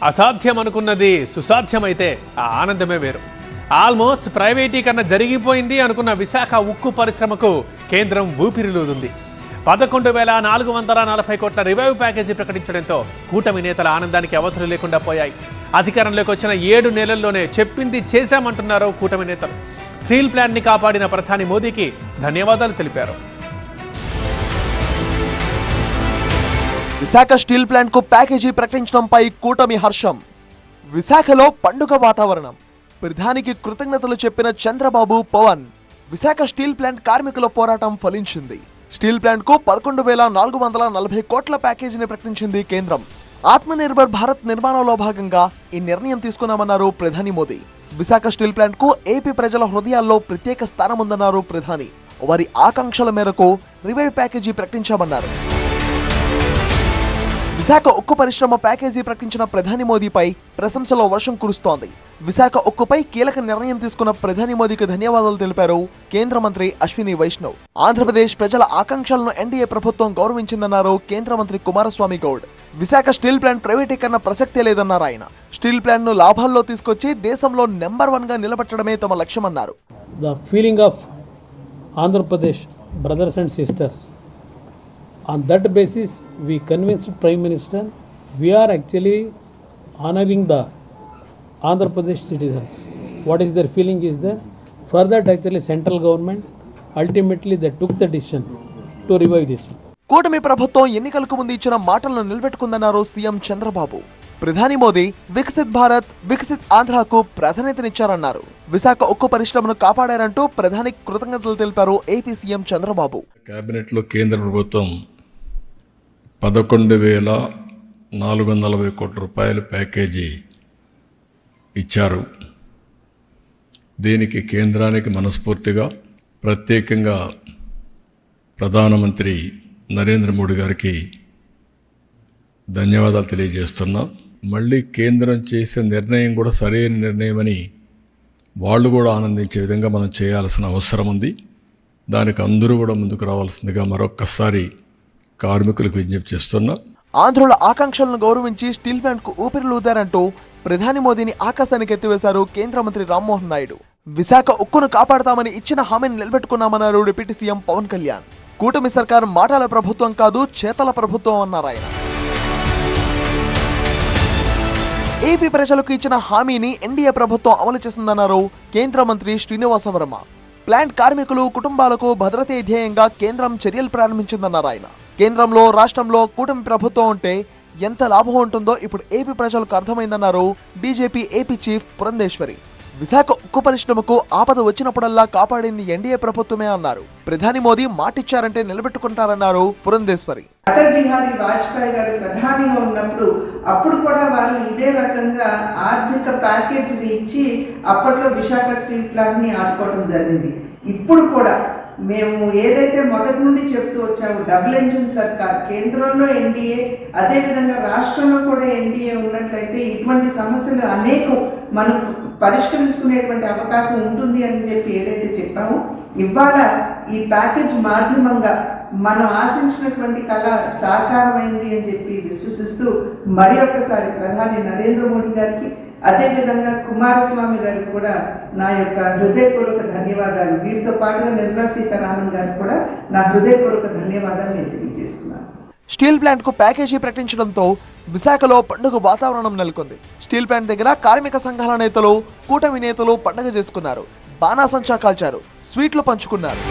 అసాధ్యం అనుకున్నది సుసాధ్యమైతే ఆ ఆనందమే వేరు. ఆల్మోస్ట్ ప్రైవేటీకరణ జరిగిపోయింది అనుకున్న విశాఖ ఉక్కు పరిశ్రమకు కేంద్రం ఊపిరిలూదుంది. 11,440 కోట్ల రివైవ్ ప్యాకేజీ ప్రకటించడంతో కూటమి నేతల ఆనందానికి అవధులు లేకుండా పోయాయి. అధికారంలోకి వచ్చిన 7 నెలల్లోనే చెప్పింది చేశామంటున్నారు కూటమి నేతలు. స్టీల్ ప్లాంట్ని కాపాడిన ప్రధాని మోదీకి ధన్యవాదాలు తెలిపారు. విశాఖ స్టీల్ ప్లాంట్ కు ప్యాకేజీ ప్రకటించడంపై కూటమి హర్షం. విశాఖలో పండుగ వాతావరణం. ప్రధానికి కృతజ్ఞతలు చెప్పిన చంద్రబాబు, పవన్. విశాఖ స్టీల్ ప్లాంట్ కార్మికుల పోరాటం ఫలించింది. స్టీల్ ప్లాంట్ కు 11,440 కోట్ల ప్యాకేజీని ప్రకటించింది కేంద్రం. ఆత్మనిర్భర్ భారత్ నిర్మాణంలో భాగంగా ఈ నిర్ణయం తీసుకున్నామన్నారు ప్రధాని మోదీ. విశాఖ స్టీల్ ప్లాంట్ కు ఏపీ ప్రజల హృదయాల్లో ప్రత్యేక స్థానం ఉందన్నారు ప్రధాని. వారి ఆకాంక్షల మేరకు రివైవ్ ప్యాకేజీ ప్రకటించామన్నారు. విశాఖ ఉక్కు పరిశ్రమ ప్యాకేజీ ప్రకటించిన ప్రధాని మోదీపై ప్రశంసలో వర్షం కురుస్తోంది. విశాఖ ఉక్కుపై కీలక నిర్ణయం తీసుకున్న ప్రధాని మోదీకి ధన్యవాదాలు తెలిపారు కేంద్ర మంత్రి అశ్విని వైష్ణవ్. ఆంధ్రప్రదేశ్ ప్రజల ఆకాంక్షలను ఎన్డీఏ ప్రభుత్వం గౌరవించిందన్నారు కేంద్ర మంత్రి కుమారస్వామి గౌడ్. విశాఖ స్టీల్ ప్లాంట్ ప్రైవేటీకరణ ప్రసక్తే లేదన్నారు ఆయన. స్టీల్ ప్లాంట్ ను లాభాల్లో తీసుకొచ్చి దేశంలో నెంబర్ 1 గా నిలబెట్టడమే తమ లక్ష్యమన్నారు. The feeling of Andhra Pradesh brothers and sisters. On that basis, we convinced Prime Minister we are actually honoring the Andhra Pradesh citizens. What is their feeling is there? For that actually central government ultimately they took the decision to revive this. కూటమి ప్రభుత్వం ఎన్నికలకు ముందు ఇచ్చిన మాటలను నిలబెట్టుకుందన్నారు CM Chandrababu. ప్రధాని మోదీ వికసిత్ భారత్, వికసిత్ ఆంధ్రాకు ప్రాధాన్యతనిచ్చారన్నారు. విశాఖ ఉక్కు పరిశ్రమను కాపాడారంటూ ప్రధానికి కృతజ్ఞతలు తెలిపారు ఏపీ సీఎం చంద్రబాబు. కేబినెట్ లో కేంద్ర ప్రభుత్వం 11,440 కోట్ల రూపాయల ప్యాకేజీ ఇచ్చారు. దీనికి కేంద్రానికి మనస్ఫూర్తిగా ప్రత్యేకంగా ప్రధానమంత్రి నరేంద్ర మోడీ గారికి ధన్యవాదాలు తెలియజేస్తున్నాం. మళ్ళీ కేంద్రం చేసే నిర్ణయం కూడా సరైన నిర్ణయమని వాళ్ళు కూడా ఆనందించే విధంగా మనం చేయాల్సిన అవసరం ఉంది. దానికి అందరూ కూడా ముందుకు రావాల్సిందిగా మరొక్కసారి కార్మికులకు విజ్ఞప్తి చేస్తున్నా. ఆంధ్రుల ఆకాంక్షలను గౌరవించి స్టీల్ ప్లాంట్ కు ఊపిరిలూదారంటూ ప్రధాని మోదీని ఆకాశానికి ఎత్తివేశారు కేంద్ర మంత్రి రామ్మోహన్ నాయుడు. విశాఖ ఉక్కును కాపాడతామని ఇచ్చిన హామీని నిలబెట్టుకున్నామన్నారు డిప్యూటీ సీఎం పవన్ కళ్యాణ్. కూటమి సర్కార్ మాటల ప్రభుత్వం కాదు, చేతల ప్రభుత్వం అన్నారు ఆయన. ఏపీ ప్రజలకు ఇచ్చిన హామీని ఎన్డీఏ ప్రభుత్వం అమలు చేసిందన్నారు కేంద్ర మంత్రి శ్రీనివాస వర్మ. ప్లాంట్ కార్మికులు, కుటుంబాలకు భద్రతే ధ్యేయంగా కేంద్రం చర్యలు ప్రారంభించిందన్నారు ఆయన. కేంద్రంలో, రాష్ట్రంలో కూటమి ప్రభుత్వం ఉంటే ఎంత లాభం ఉంటుందో ఇప్పుడు ఏపీ ప్రజలకు అర్థమైందన్నారు BJP AP chief Purandeswari. Visakha ఉక్కు పరిశ్రమకు ఆపద వచ్చినప్పుడల్లా కాపాడింది ఎన్డీఏ ప్రభుత్వమే అన్నారు. ప్రధాని మోదీ మాటిచ్చారంటే నిలబెట్టుకుంటారన్నారు పురంధేశ్వరి. అటల్ బిహారీ వాజ్పేయి గారు ప్రధానిగా ఉన్నప్పుడు అప్పుడు కూడా వాళ్ళు ఇదే రకంగా ఆర్థిక ప్యాకేజీని ఇచ్చి అప్పట్లో విశాఖ స్టీల్ ప్లాంట్ ని ఆదుకోవడం జరిగింది. ఇప్పుడు కూడా మేము ఏదైతే మొదటి నుండి చెప్తూ వచ్చాము, డబుల్ ఇంజిన్ సర్కార్, కేంద్రంలో ఎన్డీఏ, అదేవిధంగా రాష్ట్రంలో కూడా ఎన్డీఏ ఉన్నట్లయితే ఇటువంటి సమస్యలు అనేకం మనం పరిష్కరించుకునేటువంటి అవకాశం ఉంటుంది అని చెప్పి ఏదైతే చెప్పామో, ఇవాళ ఈ ప్యాకేజ్ మాధ్యమంగా మనం ఆశించినటువంటి కళ సాకారమైంది అని చెప్పి విశ్వసిస్తూ మరి ఒక్కసారి ప్రధాని నరేంద్ర మోడీ గారికి, అదేవిధంగా కుమారస్వామి గారికి కూడా నా యొక్క హృదయపూర్వక ధన్యవాదాలు. వీరితో పాటుగా నిర్మలా సీతారామన్ గారికి కూడా నా హృదయపూర్వక ధన్యవాదాలు నేను తెలియజేస్తున్నాను. స్టీల్ ప్లాంట్ కు ప్యాకేజీ ప్రకటించడంతో విశాఖలో పండుగ వాతావరణం నెలకొంది. స్టీల్ ప్లాంట్ దగ్గర కార్మిక సంఘాల నేతలు, కూటమి నేతలు పండుగ చేసుకున్నారు. బాణాసంచా కాల్చారు, స్వీట్లు పంచుకున్నారు.